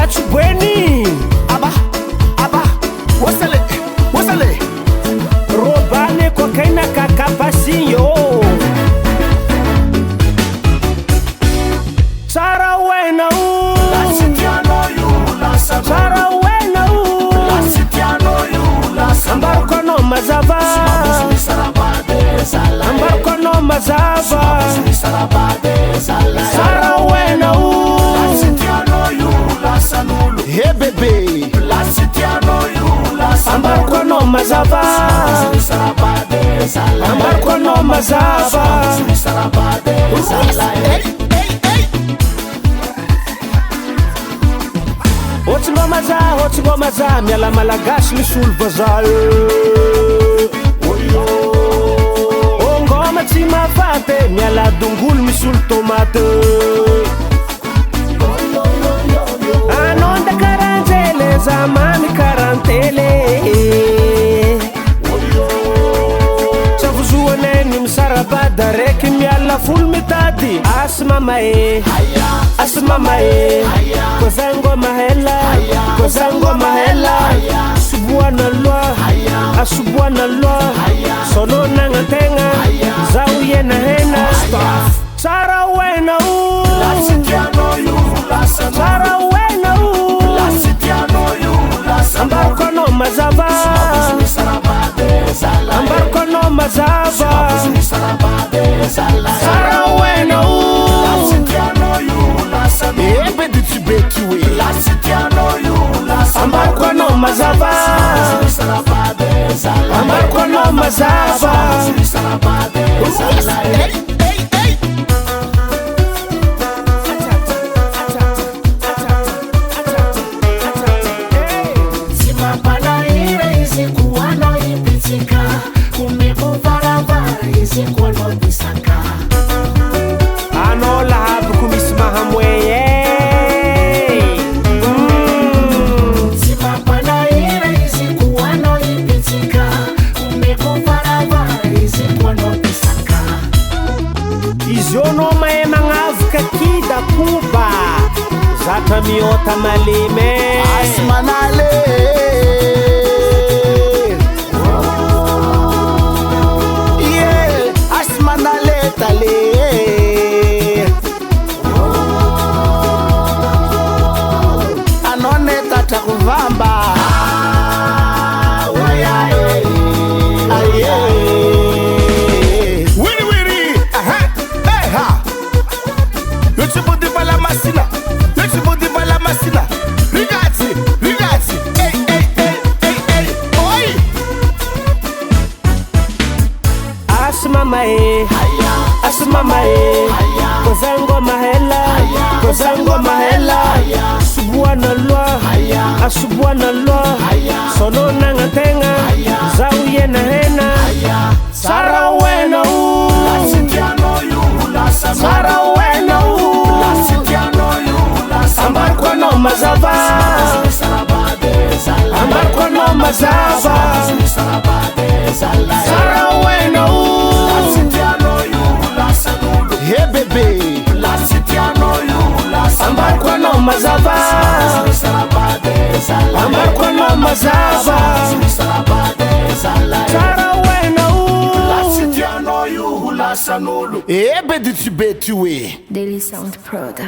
That's Benny. Aba, wasale, Robane kwa kaina kakapasinyo. Sara wena u, Sara wena u, Ambarko no mazava, Ambarko no mazava. Sara wena u, hey baby, Ambarko no mazava, Ambarko no mazava. Otsingoma miala Malagasy misy olo vazaha ngoma tsy mafate miala dongolo misy olo tomate anonda karanjele zamamy karantele savozoaneny misarabada reky miala folo mitady asmama e kozangoma hela subuana loa sono nangatenga zau yena hena Sara wena u, Sara wena u, Ambarko no mazava, Ambarko no mazava. Sara wena u, ebe ditu betu e, Ambarko no mazava, Ambarko no mazava. Ano lahab kumis mahamweye Izono mae mangavka kida kuba Zata miota malime Asmanale anone tata kuvamba wiri aha Lutsibudi bala masina rigati oi asmama e kozangoma hela subuana loa sono nangatenga zau yena hena Sara wena u, Sara wena u, Ambarko no mazava, Ambarko no mazava. Sara wena u, hey baby, Ambarko no mazava, Ambarko no mazava. Sara wena u, ebe ditu betu e. Daily Sound Proda.